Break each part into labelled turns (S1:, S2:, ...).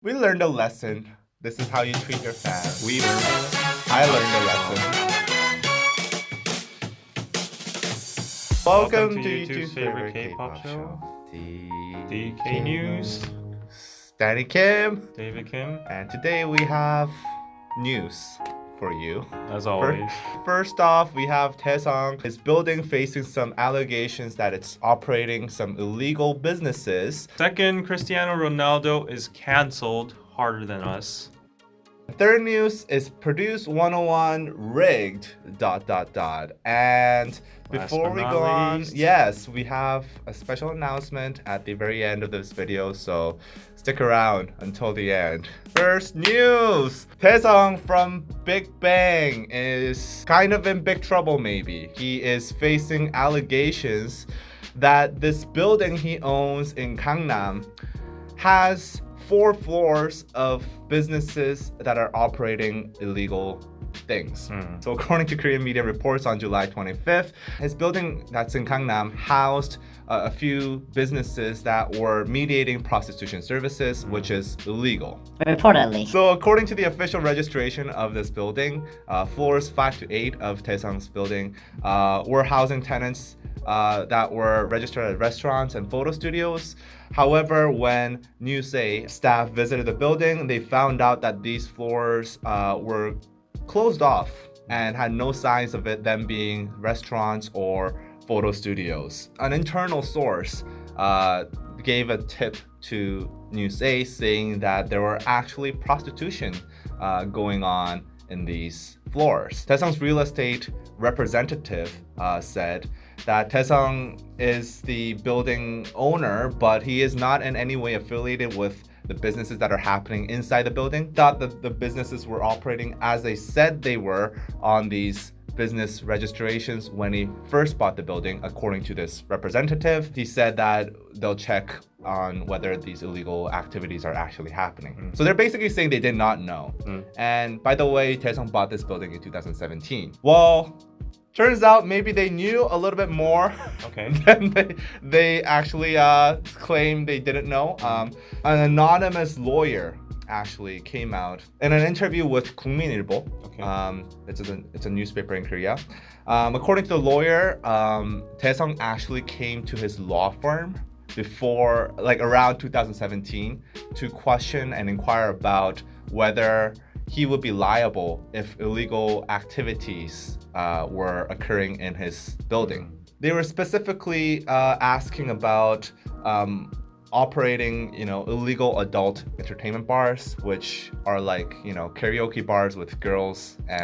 S1: We learned a lesson. This is how you treat your fans.
S2: We learned it.
S1: I learned a lesson. Welcome to YouTube's favorite K-pop show,
S2: DK News.
S1: Danny Kim.
S2: David Kim.
S1: And today we have news for you.
S2: As always.
S1: First off, we have Daesung. His building facing some allegations that it's operating some illegal businesses.
S2: Second, Cristiano Ronaldo is cancelled harder than us.
S1: Third news is Produce 101 rigged ... And before we go on, yes, we have a special announcement at the very end of this video, so stick around until the end. First news! Daesung from Big Bang is kind of in big trouble maybe. He is facing allegations that this building he owns in Gangnam has 4 floors of businesses that are operating illegal things. So according to Korean media reports on July 25th, his building that's in Gangnam housed a few businesses that were mediating prostitution services, which is illegal.
S3: Reportedly.
S1: So according to the official registration of this building, floors 5 to 8 of Daesung's building were housing tenants that were registered as restaurants and photo studios. However, when Newsay staff visited the building, they found out that these floors were closed off and had no signs of them being restaurants or photo studios. An internal source gave a tip to Newsay saying that there were actually prostitution going on in these floors. Daesung's real estate representative said that Daesung is the building owner, but he is not in any way affiliated with the businesses that are happening inside the building. Thought that the businesses were operating as they said they were on these business registrations when he first bought the building. According to this representative, he said that they'll check on whether these illegal activities are actually happening. So they're basically saying they did not know. And by the way, Daesung bought this building in 2017. Well, turns out maybe they knew a little bit more than they actually claimed they didn't know. An anonymous lawyer actually came out in an interview with 국민일보. It's a newspaper in Korea. According to the lawyer, Daesung actually came to his law firm before, like around 2017, to question and inquire about whether he would be liable if illegal activities were occurring in his building. They were specifically asking about operating, illegal adult entertainment bars, which are like, karaoke bars with girls and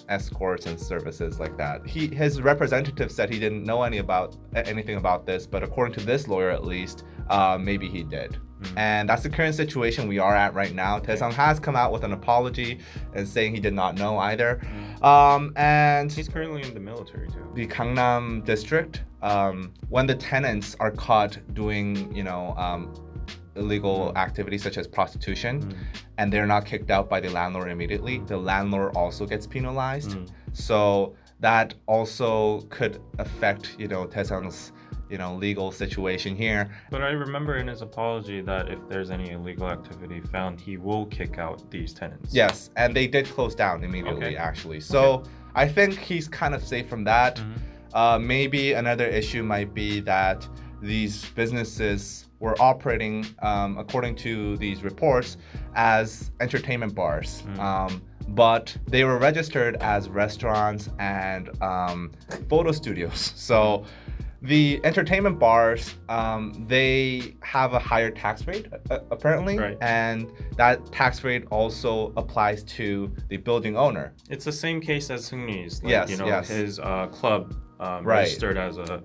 S1: escorts and services like that. His representative said he didn't know anything about this, but according to this lawyer at least, maybe he did. And that's the current situation we are at right now. Daesung has come out with an apology and saying he did not know either. And
S2: he's currently in the military too.
S1: The Gangnam district, when the tenants are caught doing, illegal activities such as prostitution, and they're not kicked out by the landlord immediately, the landlord also gets penalized. So that also could affect, Daesung's legal situation here.
S2: But I remember in his apology that if there's any illegal activity found, he will kick out these tenants.
S1: Yes, and they did close down immediately, actually. So I think he's kind of safe from that. Maybe another issue might be that these businesses were operating, according to these reports, as entertainment bars. But they were registered as restaurants and photo studios. So the entertainment bars, they have a higher tax rate, apparently, and that tax rate also applies to the building owner.
S2: It's the same case as Seungri's. His club registered as a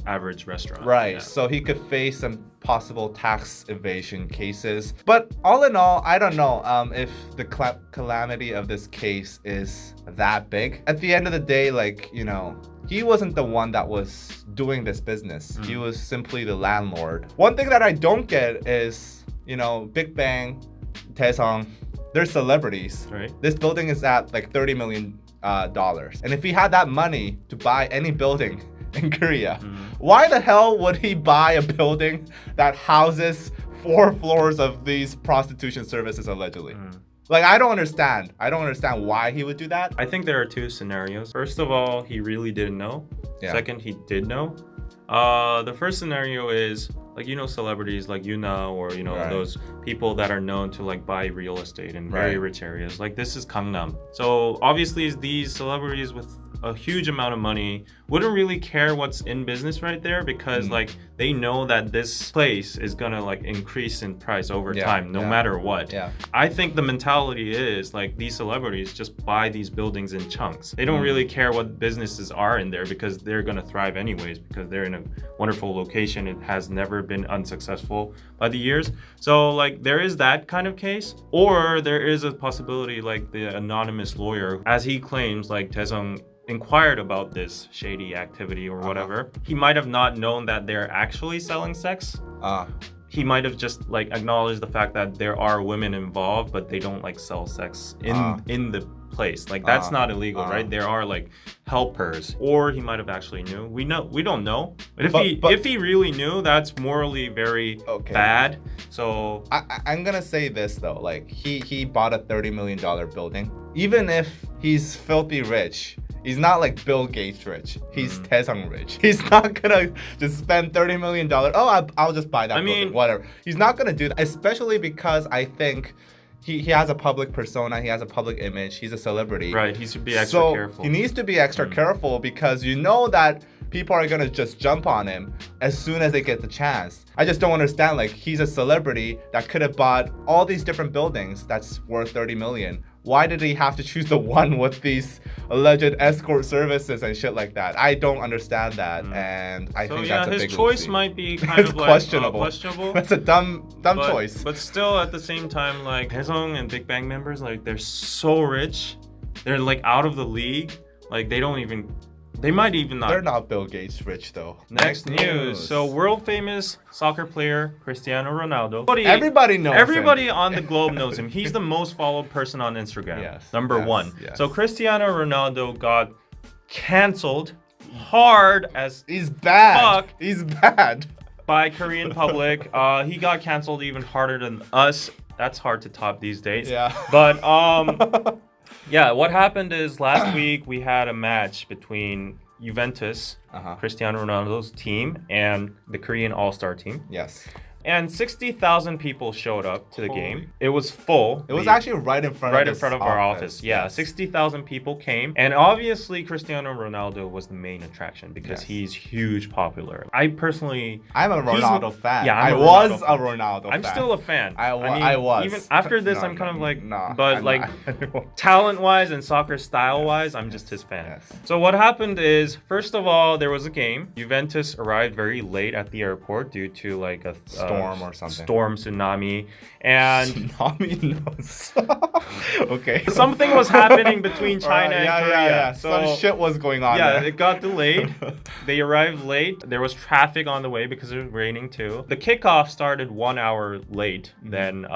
S2: average restaurant.
S1: So he could face some possible tax evasion cases. But all in all, I don't know if the calamity of this case is that big. At the end of the day, he wasn't the one that was doing this business. He was simply the landlord. One thing that I don't get is, Big Bang, Daesung, they're celebrities. This building is at like $30 million. And if he had that money to buy any building in Korea, why the hell would he buy a building that houses 4 floors of these prostitution services allegedly. Like, I don't understand. I don't understand why he would do that.
S2: I think there are 2 scenarios. First of all, he really didn't know. Yeah. Second, he did know. The first scenario is, like, you know, celebrities like Yuna or, you know, those people that are known to like buy real estate in very rich areas. Like, this is Gangnam. So obviously these celebrities with a huge amount of money wouldn't really care what's in business right there, because like they know that this place is gonna like increase in price over time no matter what. I think the mentality is like these celebrities just buy these buildings in chunks. They don't really care what businesses are in there, because they're gonna thrive anyways, because they're in a wonderful location. It has never been unsuccessful by the years. So like there is that kind of case, or there is a possibility like the anonymous lawyer, as he claims, like Daesung inquired about this shady activity or whatever. He might have not known that they're actually selling sex. He might have just like acknowledged the fact that there are women involved, but they don't like sell sex in the place. Like that's not illegal, right? There are like helpers. Or he might have actually knew. We don't know. But if he really knew, that's morally very bad. So
S1: I'm gonna say this though, like he bought a $30 million building. Even if he's filthy rich, he's not like Bill Gates rich. He's Daesung rich. He's not gonna just spend $30 million. Oh, I'll just buy that building, whatever. He's not gonna do that, especially because I think he has a public persona. He has a public image. He's a celebrity.
S2: Right, he should be extra careful.
S1: He needs to be extra careful, because you know that people are gonna just jump on him as soon as they get the chance. I just don't understand, like, he's a celebrity that could have bought all these different buildings that's worth 30 million. Why did he have to choose the one with these alleged escort services and shit like that? I don't understand that, and I think that's a big
S2: his choice might be kind of like questionable.
S1: That's a dumb choice.
S2: But still, at the same time, like Daesung and Big Bang members, like they're so rich, they're like out of the league. Like they might even not.
S1: They're not Bill Gates rich though.
S2: Next news. So world famous soccer player Cristiano Ronaldo.
S1: Everybody knows him.
S2: Everybody on the globe knows him. He's the most followed person on Instagram. Number one. Yes. So Cristiano Ronaldo got canceled hard as
S1: he's bad.
S2: Fuck.
S1: He's bad.
S2: By Korean public. He got canceled even harder than us. That's hard to top these days.
S1: Yeah.
S2: But yeah, what happened is last week we had a match between Juventus, Cristiano Ronaldo's team, and the Korean All-Star team.
S1: Yes.
S2: And 60,000 people showed up to the game. It was full.
S1: It was actually right in front of
S2: our office. Yeah, 60,000 people came. And obviously Cristiano Ronaldo was the main attraction because he's huge popular. I'm a
S1: Ronaldo fan.
S2: Yeah,
S1: I was a Ronaldo fan.
S2: I'm still a fan.
S1: I was.
S2: Even after this, I'm kind of like, but like talent-wise and soccer style-wise, I'm just his fan. Yes. So what happened is, first of all, there was a game. Juventus arrived very late at the airport due to like a
S1: storm or something.
S2: Storm, tsunami, and
S1: okay.
S2: Something was happening between China and Korea.
S1: Yeah. So some shit was going on.
S2: Yeah, it got delayed. They arrived late. There was traffic on the way because it was raining too. The kickoff started 1 hour late than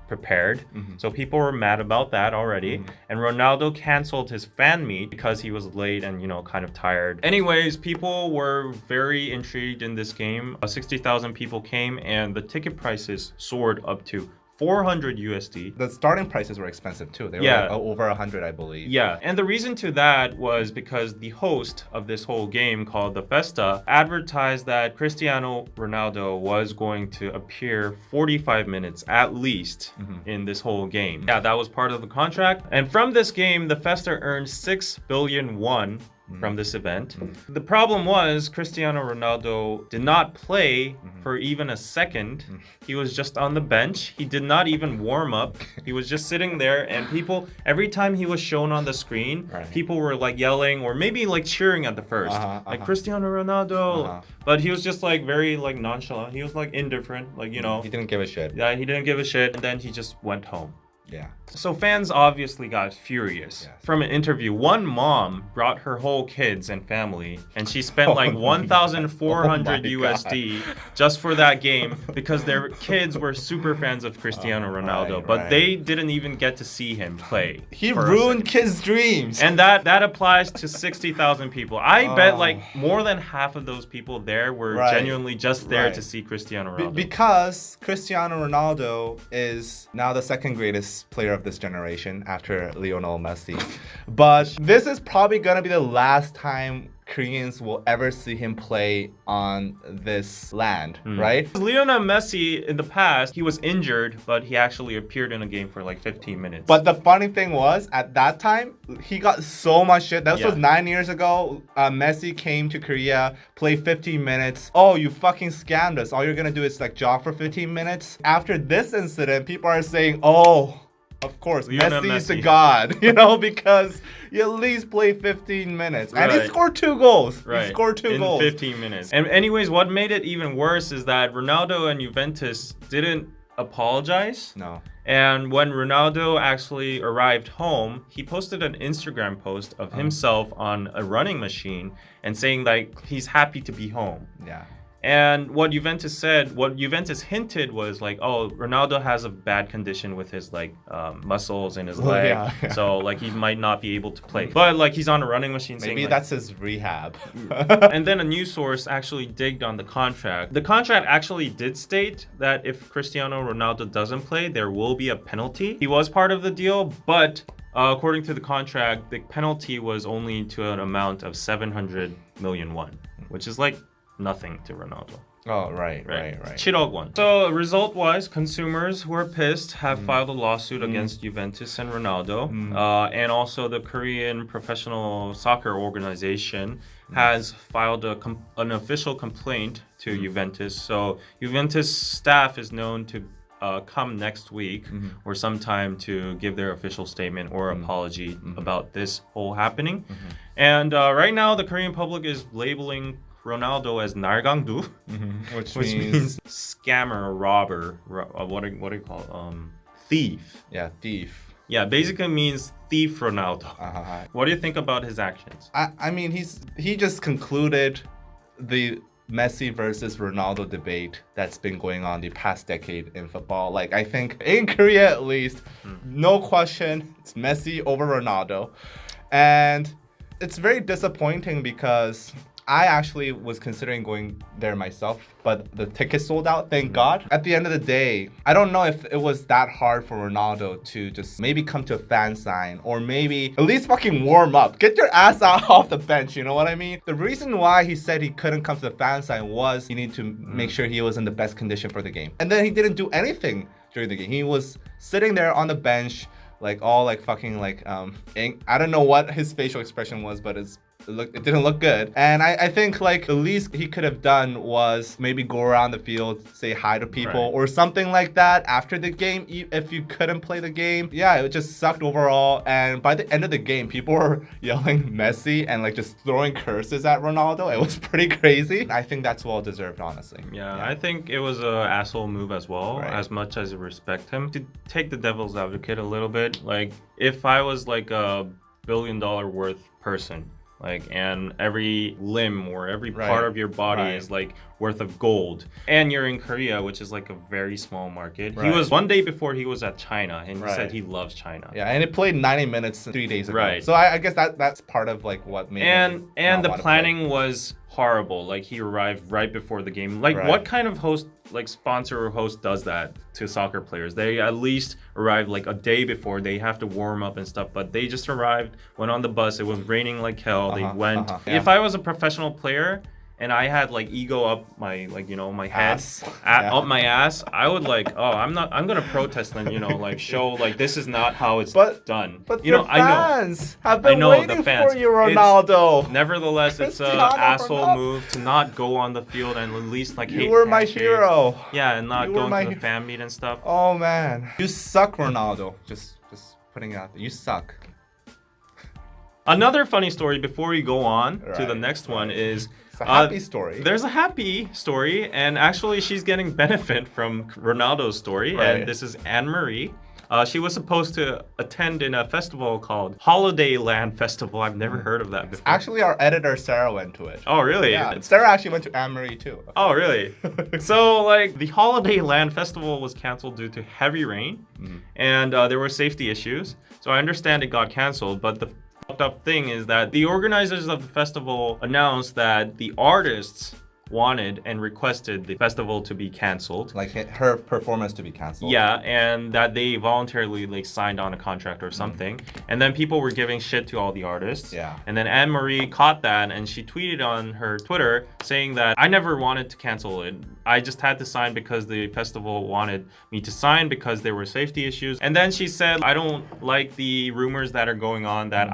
S2: prepared. So people were mad about that already. And Ronaldo canceled his fan meet because he was late and, you know, kind of tired. Anyways, people were very intrigued in this game. 60,000 people came and the ticket prices soared up to 400 USD.
S1: The starting prices were expensive too. They were like over 100, I believe.
S2: Yeah, and the reason to that was because the host of this whole game, called the Festa, advertised that Cristiano Ronaldo was going to appear 45 minutes at least in this whole game. Yeah, that was part of the contract. And from this game, the Festa earned 6 billion won from this event. The problem was Cristiano Ronaldo did not play for even a second. He was just on the bench. He did not even warm up. He was just sitting there, and people, every time he was shown on the screen, people were like yelling or maybe like cheering at the first, like Cristiano Ronaldo. But he was just like very like nonchalant. He was like indifferent, like, you know.
S1: He didn't give a shit.
S2: Yeah, he didn't give a shit. And then he just went home.
S1: Yeah.
S2: So fans obviously got furious.
S1: Yes.
S2: From an interview, one mom brought her whole kids and family, and she spent like
S1: Oh
S2: 1,400
S1: my
S2: USD just for that game because their kids were super fans of Cristiano Ronaldo,
S1: right,
S2: but
S1: right.
S2: they didn't even get to see him play.
S1: He
S2: for a
S1: ruined
S2: second.
S1: kids' dreams.
S2: And that applies to 60,000 people. I bet like more than half of those people there were genuinely just there to see Cristiano Ronaldo.
S1: Because Cristiano Ronaldo is now the second greatest player of this generation after Lionel Messi. But this is probably gonna be the last time Koreans will ever see him play on this land, right?
S2: Lionel Messi, in the past, he was injured, but he actually appeared in a game for like 15 minutes.
S1: But the funny thing was, at that time, he got so much shit. That was 9 years ago. Messi came to Korea, played 15 minutes. Oh, you fucking scammed us. All you're gonna do is like jog for 15 minutes. After this incident, people are saying, oh, of course, Messi is the god, you know, because he at least played 15 minutes. And he scored 2 goals. He scored 2 goals.
S2: In 15 minutes. And anyways, what made it even worse is that Ronaldo and Juventus didn't apologize.
S1: No.
S2: And when Ronaldo actually arrived home, he posted an Instagram post of himself on a running machine and saying like he's happy to be home.
S1: Yeah.
S2: And what Juventus hinted was like, oh, Ronaldo has a bad condition with his like muscles in his leg, so like he might not be able to play. But like he's on a running machine.
S1: Maybe
S2: saying,
S1: that's his rehab.
S2: And then a news source actually digged on the contract. The contract actually did state that if Cristiano Ronaldo doesn't play, there will be a penalty. He was part of the deal, but according to the contract, the penalty was only to an amount of 700 million won, which is like nothing to Ronaldo.
S1: Oh, right.
S2: 7억 won. So result-wise, consumers who are pissed have filed a lawsuit against Juventus and Ronaldo. And also the Korean Professional Soccer Organization has filed an official complaint to Juventus. So Juventus staff is known to come next week or sometime to give their official statement or apology about this whole happening. And right now, the Korean public is labeling Ronaldo as 날강두,
S1: which
S2: means scammer, robber, what do you call it? Thief.
S1: Yeah, thief.
S2: Yeah, basically means thief Ronaldo. What do you think about his actions?
S1: I mean, he just concluded the Messi versus Ronaldo debate that's been going on the past decade in football. Like, I think in Korea at least, no question, it's Messi over Ronaldo. And it's very disappointing because I actually was considering going there myself, but the tickets sold out, thank God. At the end of the day, I don't know if it was that hard for Ronaldo to just maybe come to a fan sign or maybe at least fucking warm up. Get your ass out off the bench, you know what I mean? The reason why he said he couldn't come to the fan sign was he needed to make sure he was in the best condition for the game. And then he didn't do anything during the game. He was sitting there on the bench, like all like fucking like, I don't know what his facial expression was, but it didn't look good. And I think like the least he could have done was maybe go around the field, say hi to people or something like that after the game if you couldn't play the game. Yeah, it just sucked overall. And by the end of the game, people were yelling Messi and like just throwing curses at Ronaldo. It was pretty crazy. I think that's well deserved, honestly.
S2: Yeah, I think it was a asshole move as well, as much as I respect him. To take the devil's advocate a little bit, like if I was like a $1 billion worth person, like, and every limb or every part of your body is like worth of gold, and you're in Korea, which is like a very small market. He was one day before he was at China, and he said he loves China.
S1: Yeah, and it played 90 minutes 3 days ago. So I guess that's part of like what made him
S2: and the planning was horrible. Like he arrived right before the game. Like what kind of host, like sponsor or host does that to soccer players? They at least arrive like a day before. They have to warm up and stuff, but they just arrived, went on the bus. It was raining like hell. They went. If I was a professional player and I had like ego up my, like, you know, my head up my ass, I would like, oh, I'm gonna protest and, you know, like show like this is not how it's done.
S1: But
S2: you know,
S1: fans have been waiting for you, Ronaldo.
S2: Nevertheless, it's an asshole move to not go on the field and at least like
S1: you were my hero.
S2: Yeah, and not going to the fan meet and stuff.
S1: Oh man, you suck, Ronaldo. Just putting it out there. You suck.
S2: Another funny story before we go on to the next one is
S1: it's a happy story.
S2: There's a happy story, and actually she's getting benefit from Ronaldo's story, and this is Anne-Marie. She was supposed to attend in a festival called Holiday Land Festival. I've never heard of that before.
S1: Actually, our editor Sarah went to it.
S2: Oh, really?
S1: Yeah, Sarah actually went to Anne-Marie too.
S2: Oh, really? So, like, the Holiday Land Festival was canceled due to heavy rain, and there were safety issues. So I understand it got canceled, but the fucked up thing is that the organizers of the festival announced that the artists wanted and requested the festival to be canceled,
S1: like her performance to be canceled.
S2: Yeah, and that they voluntarily like signed on a contract or something. And then people were giving shit to all the artists.
S1: Yeah.
S2: And then Anne-Marie caught that and she tweeted on her Twitter saying that I never wanted to cancel it. I just had to sign because the festival wanted me to sign because there were safety issues. And then she said, I don't like the rumors that are going on that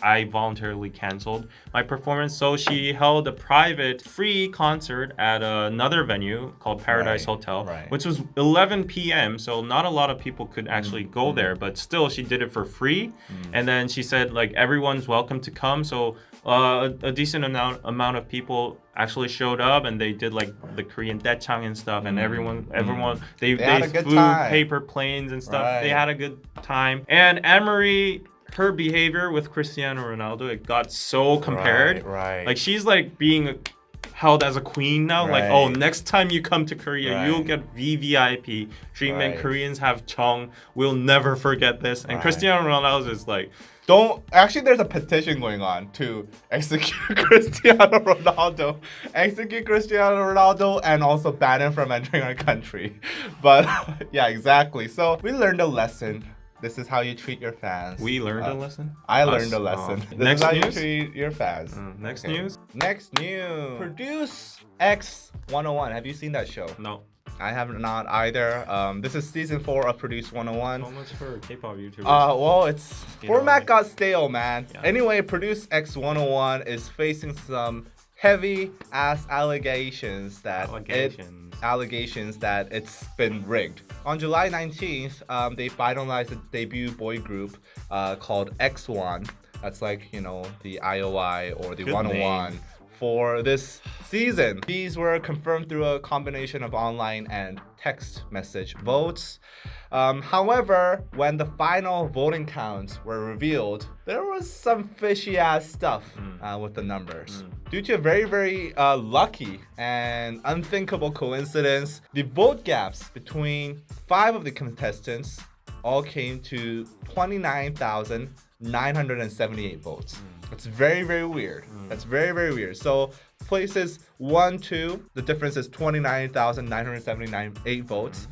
S2: I voluntarily canceled my performance. So she held a private free concert at another venue called Paradise Hotel, which was 11 p.m. So not a lot of people could actually go there, but still she did it for free. And then she said like everyone's welcome to come. So a decent amount of people actually showed up and they did like the Korean daechang and stuff, and everyone they flew paper planes and stuff. They had a good time. And Anne-Marie, her behavior with Cristiano Ronaldo, it got so compared. Like she's like being held as a queen now. Like, oh, next time you come to Korea, you'll get VVIP treatment. Koreans have Chong. We'll never forget this. And Cristiano Ronaldo is like,
S1: actually, there's a petition going on to execute Cristiano Ronaldo. Execute Cristiano Ronaldo and also ban him from entering our country. But yeah, exactly. So we learned a lesson. This is how you treat your fans.
S2: We learned a lesson?
S1: I learned a lesson. This
S2: Next
S1: is how
S2: news?
S1: you treat your fans.
S2: Next news?
S1: Next news. Produce X 101. Have you seen that show?
S2: No.
S1: I have not either. This is season 4 of Produce 101.
S2: How much for K-pop YouTubers?
S1: Well, it's format got stale, man. Yeah. Anyway, Produce X 101 is facing some heavy ass allegations that it's been rigged. On July 19th, they finalized a debut boy group called X1. That's like, you know, the IOI or the 101 for this season. These were confirmed through a combination of online and text message votes. However, when the final voting counts were revealed, there was some fishy ass stuff with the numbers. Due to a very, very lucky and unthinkable coincidence, the vote gaps between 5 of the contestants all came to 29,978 votes. That's very, very weird. That's very, very weird. So places 1, 2, the difference is 29,978 votes.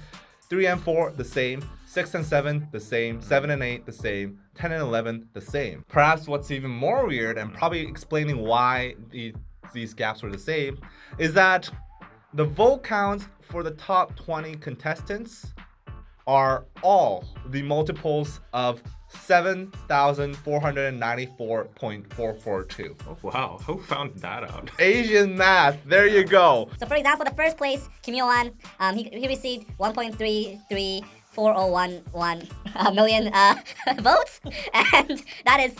S1: 3 and 4, the same. 6 and 7, the same. 7 and 8, the same. 10 and 11, the same. Perhaps what's even more weird, and probably explaining why these gaps were the same, is that the vote counts for the top 20 contestants are all the multiples of 7,494.442.
S2: Oh, wow. Who found that out?
S1: Asian math. There you go.
S3: So, for example, the first place, Kim Yo-wan, he received 1.33401 million votes, and that is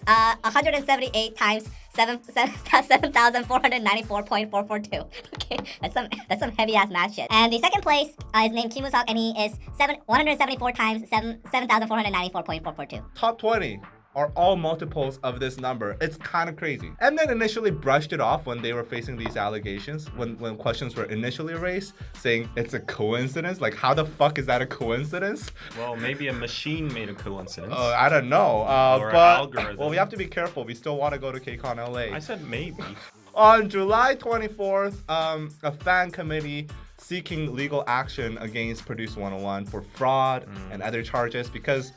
S3: 178 times 7,494.442. Okay, that's some heavy ass math shit. And the second place is named Kim Woo-seok, and he is 174 times 7,494.442.
S1: Top 20 are all multiples of this number. It's kind of crazy. And then initially brushed it off when they were facing these allegations, when questions were initially raised, saying it's a coincidence. Like, how the fuck is that a coincidence?
S2: Well, maybe a machine made a coincidence.
S1: I don't know.
S2: Or an algorithm.
S1: Well, we have to be careful. We still want to go to KCON LA.
S2: I said maybe.
S1: On July 24th, a fan committee seeking legal action against Produce 101 for fraud and other charges, because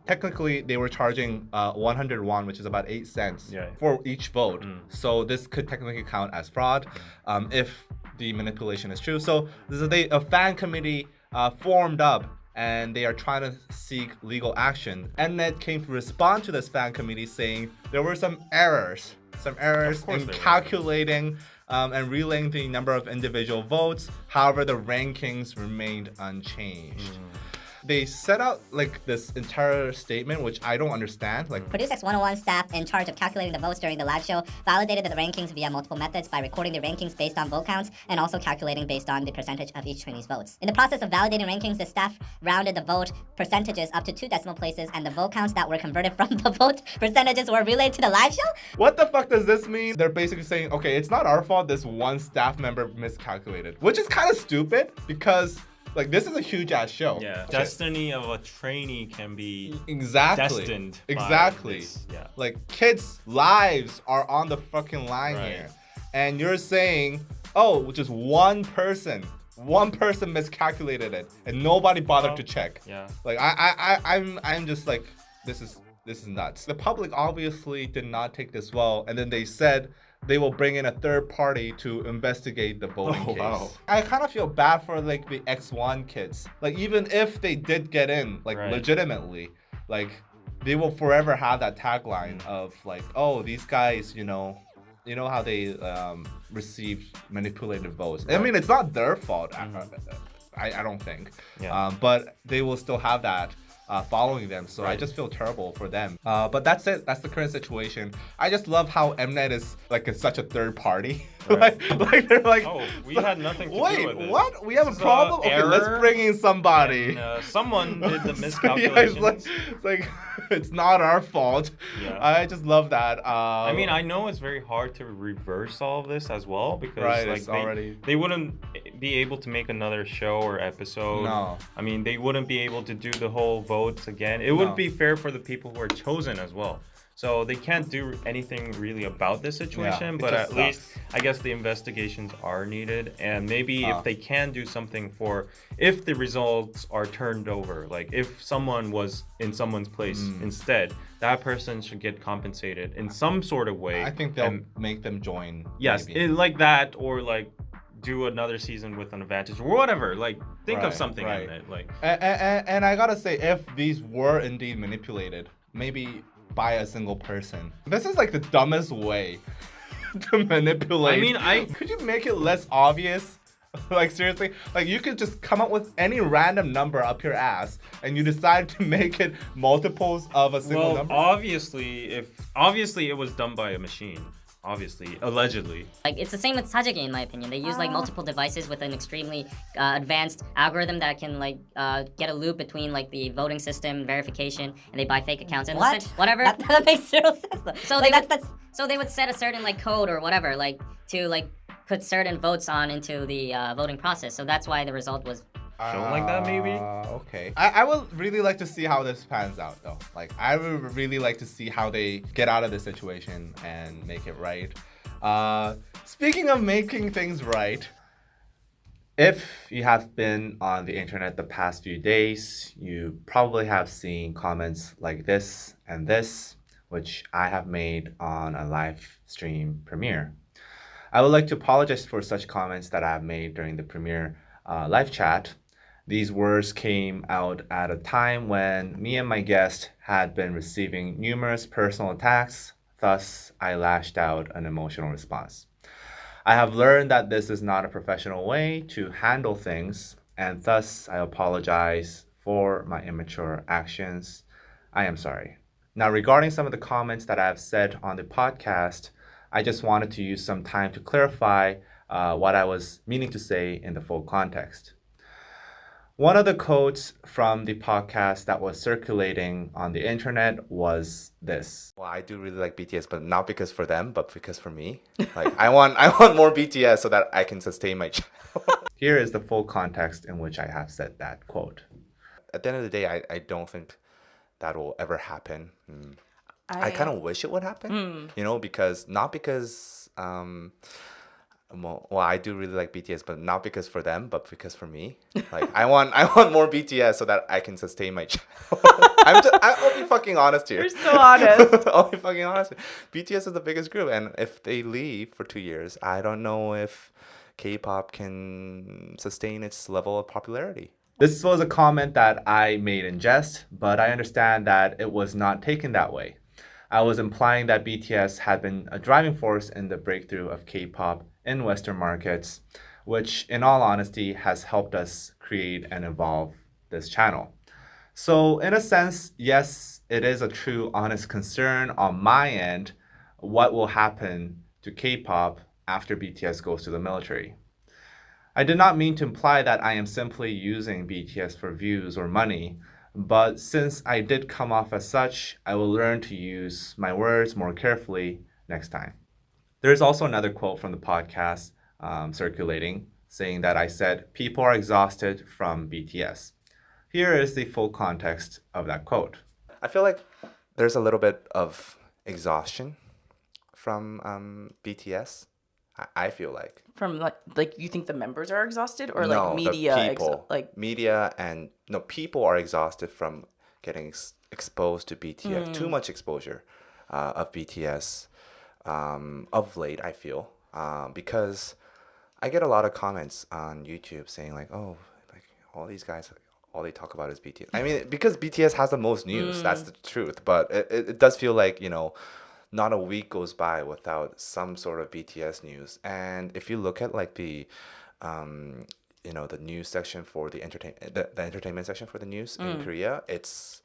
S1: technically they were charging 100 won, which is about 8 cents for each vote. So this could technically count as fraud if the manipulation is true. So a fan committee formed up, and they are trying to seek legal action. Mnet came to respond to this fan committee saying there were some errors in calculating and relaying the number of individual votes. However, the rankings remained unchanged. they set out like this entire statement, which I don't understand. Like,
S3: Produce X 101 staff in charge of calculating the votes during the live show validated the rankings via multiple methods by recording the rankings based on vote counts and also calculating based on the percentage of each trainee's votes. In the process of validating rankings, the staff rounded the vote percentages up to 2 decimal places, and the vote counts that were converted from the vote percentages were relayed to the live show?
S1: what the fuck does this mean? They're basically saying, okay, it's not our fault this one staff member miscalculated, which is kind of stupid because like this is a huge ass show.
S2: Yeah, destiny of a trainee can be
S1: destined.
S2: Exactly. Yeah.
S1: Like kids' lives are on the fucking line here, and you're saying, oh, just one person miscalculated it, and nobody bothered to check.
S2: Yeah.
S1: Like I'm just like, this is nuts. The public obviously did not take this well, and then they said they will bring in a third party to investigate the voting case. Wow. I kind of feel bad for like the X1 kids. Like even if they did get in, like legitimately, like they will forever have that tagline of like, oh, these guys, you know how they received manipulated votes. I mean, it's not their fault. I don't think. Yeah. But they will still have that following them, so I just feel terrible for them. But that's it. That's the current situation. I just love how Mnet is like such a third party. like they're like,
S2: oh, we had nothing to do with it.
S1: What? We have a problem? Okay, let's bring in somebody.
S2: And, someone did the miscalculations.
S1: It's like it's not our fault. Yeah. I just love that.
S2: I mean, I know it's very hard to reverse all of this as well because like they wouldn't be able to make another show or episode.
S1: No.
S2: I mean, they wouldn't be able to do the whole votes again. It wouldn't be fair for the people who are chosen as well. So they can't do anything really about this situation, but at least I guess the investigations are needed, and maybe if they can do something if the results are turned over, like if someone was in someone's place instead, that person should get compensated in some sort of way.
S1: I think they'll make them join.
S2: Yes, like that, or like do another season with an advantage or whatever. Like think of something in it. Like
S1: and I gotta say, if these were indeed manipulated, maybe by a single person. This is like the dumbest way to manipulate.
S2: I mean,
S1: could you make it less obvious? Like seriously, like you could just come up with any random number up your ass, and you decide to make it multiples of a single number.
S2: Obviously it was done by a machine. Obviously, allegedly.
S4: Like it's the same with Sajage in my opinion. They use like multiple devices with an extremely advanced algorithm that can like get a loop between like the voting system verification, and they buy fake accounts and whatever.
S3: That makes zero sense though.
S4: So they would set a certain like code or whatever like to like put certain votes on into the voting process. So that's why the result was
S2: shown like that, maybe.
S1: Okay. I would really like to see how this pans out, though. Like, I would really like to see how they get out of this situation and make it right. Speaking of making things right, if you have been on the internet the past few days, you probably have seen comments like this and this, which I have made on a live stream premiere. I would like to apologize for such comments that I have made during the premiere live chat. These words came out at a time when me and my guest had been receiving numerous personal attacks, thus I lashed out an emotional response. I have learned that this is not a professional way to handle things, and thus I apologize for my immature actions. I am sorry. Now, regarding some of the comments that I have said on the podcast, I just wanted to use some time to clarify what I was meaning to say in the full context. One of the quotes from the podcast that was circulating on the internet was this. Well, I do really like BTS, but not because for them, but because for me. Like I want more BTS so that I can sustain my channel. Here is the full context in which I have said that quote. At the end of the day, I don't think that will ever happen. I kind of wish it would happen, because well, I do really like BTS, but not because for them, but because for me. Like I want more BTS so that I can sustain my channel. I'll be fucking honest here.
S5: You're so honest.
S1: I'll be fucking honest. BTS is the biggest group, and if they leave for 2 years, I don't know if K-pop can sustain its level of popularity. This was a comment that I made in jest, but I understand that it was not taken that way. I was implying that BTS had been a driving force in the breakthrough of K-pop in Western markets, which in all honesty has helped us create and evolve this channel. So in a sense, yes, it is a true honest concern on my end what will happen to K-pop after BTS goes to the military. I did not mean to imply that I am simply using BTS for views or money, but since I did come off as such, I will learn to use my words more carefully next time. There's also another quote from the podcast circulating saying that I said, people are exhausted from BTS. Here is the full context of that quote. I feel like there's a little bit of exhaustion from BTS. I feel like.
S5: From like you think the members are exhausted or
S1: No,
S5: like media
S1: the people. Media and no, people are exhausted from getting exposed to BTS. Too much exposure of BTS of late, I feel. Because I get a lot of comments on YouTube saying like, oh, like all these guys, all they talk about is BTS. I mean, because BTS has the most news, that's the truth. But it does feel like, you know, not a week goes by without some sort of BTS news. And if you look at like the you know, the news section for the entertainment section for the news in Korea, it's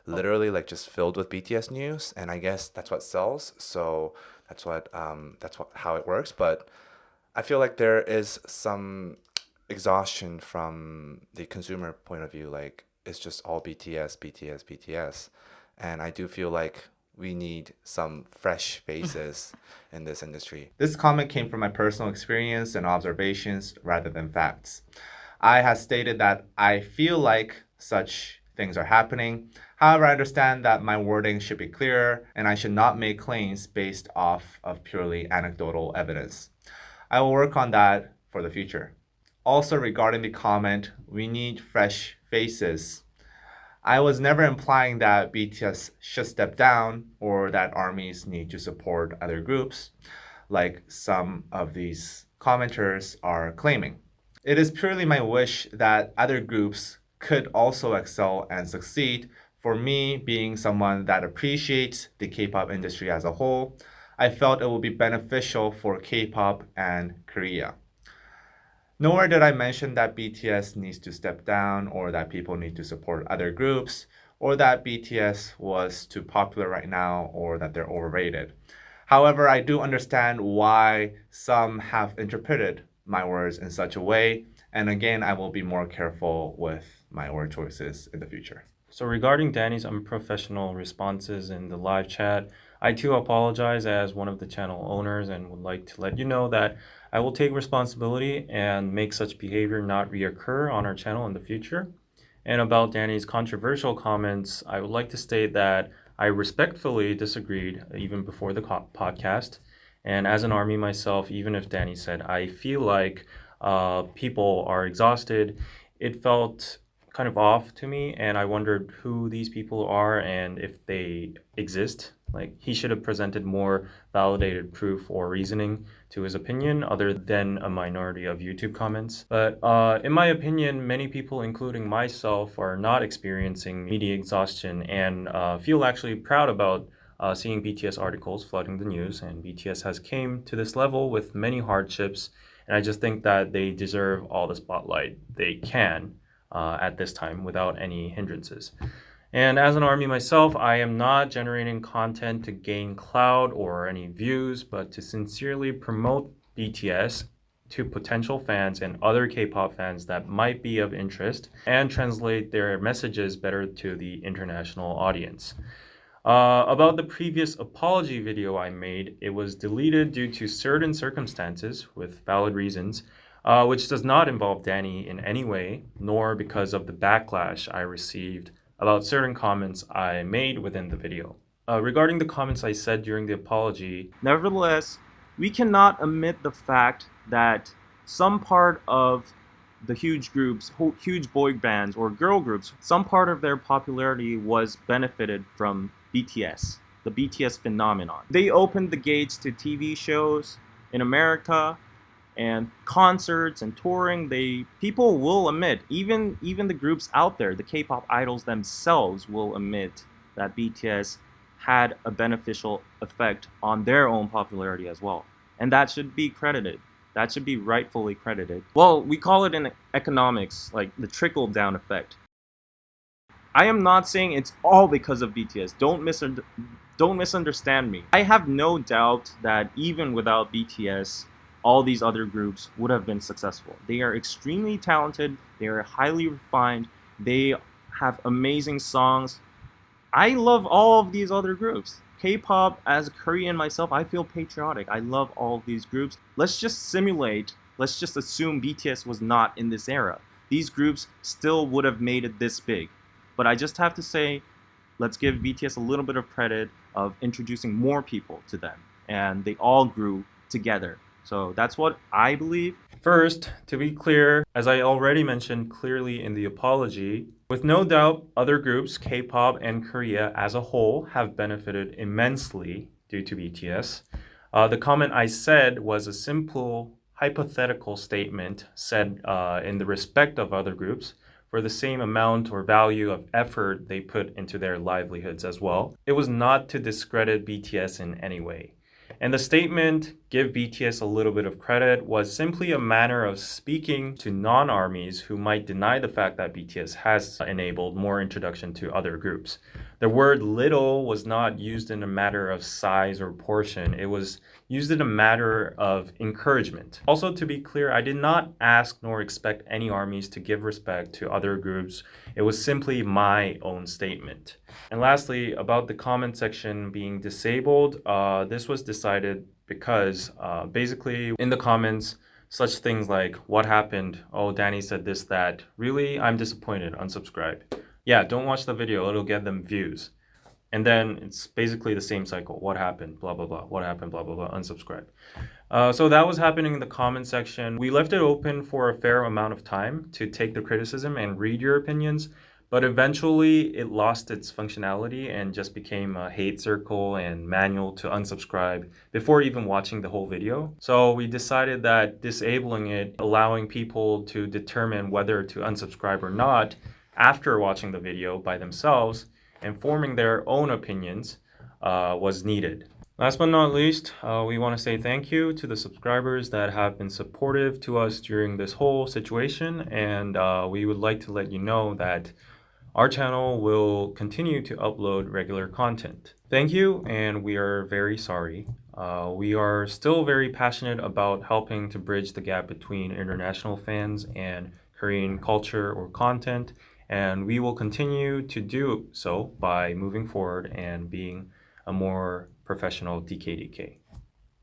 S1: literally like just filled with BTS news, and I guess that's what sells. So that's what how it works. But I feel like there is some exhaustion from the consumer point of view. Like it's just all BTS, BTS, BTS, and I do feel like we need some fresh faces in this industry. This comment came from my personal experience and observations rather than facts. I have stated that I feel like such things are happening. However, I understand that my wording should be clearer and I should not make claims based off of purely anecdotal evidence. I will work on that for the future. Also, regarding the comment, we need fresh faces. I was never implying that BTS should step down or that armies need to support other groups, like some of these commenters are claiming. It is purely my wish that other groups could also excel and succeed. For me, being someone that appreciates the K-pop industry as a whole, I felt it would be beneficial for K-pop and Korea. Nowhere did I mention that BTS needs to step down or that people need to support other groups or that BTS was too popular right now or that they're overrated. However, I do understand why some have interpreted my words in such a way, and again, I will be more careful with my word choices in the future.
S2: So regarding Danny's unprofessional responses in the live chat, I too apologize as one of the channel owners and would like to let you know that I will take responsibility and make such behavior not reoccur on our channel in the future. And about Danny's controversial comments, I would like to state that I respectfully disagreed even before the podcast. And as an army myself, even if Danny said, I feel like people are exhausted, it felt kind of off to me, and I wondered who these people are and if they exist. Like, he should have presented more validated proof or reasoning to his opinion other than a minority of YouTube comments. But in my opinion, many people, including myself, are not experiencing media exhaustion and feel actually proud about seeing BTS articles flooding the news. And BTS has came to this level with many hardships, and I just think that they deserve all the spotlight they can at this time without any hindrances. And as an army myself, I am not generating content to gain clout or any views, but to sincerely promote BTS to potential fans and other K-pop fans that might be of interest and translate their messages better to the international audience. About the previous apology video I made, it was deleted due to certain circumstances with valid reasons, which does not involve Danny in any way, nor because of the backlash I received about certain comments I made within the video. Regarding the comments I said during the apology, nevertheless, we cannot omit the fact that some part of the huge groups, huge boy bands or girl groups, some part of their popularity was benefited from BTS, the BTS phenomenon. They opened the gates to TV shows in America, and concerts and touring. People will admit, even the groups out there, the K-pop idols themselves will admit that BTS had a beneficial effect on their own popularity as well. And that should be credited. That should be rightfully credited. Well, we call it in economics like the trickle-down effect.
S6: I am not saying it's all because of BTS. Don't misunderstand me. I have no doubt that even without BTS, all these other groups would have been successful. They are extremely talented. They are highly refined. They have amazing songs. I love all of these other groups. K-pop, as a Korean myself, I feel patriotic. I love all of these groups. Let's just assume BTS was not in this era. These groups still would have made it this big. But I just have to say, let's give BTS a little bit of credit of introducing more people to them. And they all grew together. So that's what I believe.
S2: First, to be clear, as I already mentioned clearly in the apology, with no doubt, other groups, K-pop and Korea as a whole, have benefited immensely due to BTS. The comment I said was a simple hypothetical statement said in the respect of other groups for the same amount or value of effort they put into their livelihoods as well. It was not to discredit BTS in any way. And the statement, give BTS a little bit of credit, was simply a manner of speaking to non-armies who might deny the fact that BTS has enabled more introduction to other groups. The word little was not used in a matter of size or portion. It was used in a matter of encouragement. Also, to be clear, I did not ask nor expect any armies to give respect to other groups. It was simply my own statement. And lastly, about the comment section being disabled, this was decided because basically in the comments, such things like, what happened? Oh, Danny said this, that. Really? I'm disappointed. Unsubscribe. Yeah, don't watch the video. It'll get them views. And then it's basically the same cycle. What happened? Blah, blah, blah. What happened? Blah, blah, blah. Unsubscribe. So that was happening in the comment section. We left it open for a fair amount of time to take the criticism and read your opinions. But eventually it lost its functionality and just became a hate circle and manual to unsubscribe before even watching the whole video. So we decided that disabling it, allowing people to determine whether to unsubscribe or not after watching the video by themselves and forming their own opinions was needed. Last but not least, we want to say thank you to the subscribers that have been supportive to us during this whole situation, and we would like to let you know that our channel will continue to upload regular content. Thank you, and we are very sorry. We are still very passionate about helping to bridge the gap between international fans and Korean culture or content, and we will continue to do so by moving forward and being a more professional DKDK.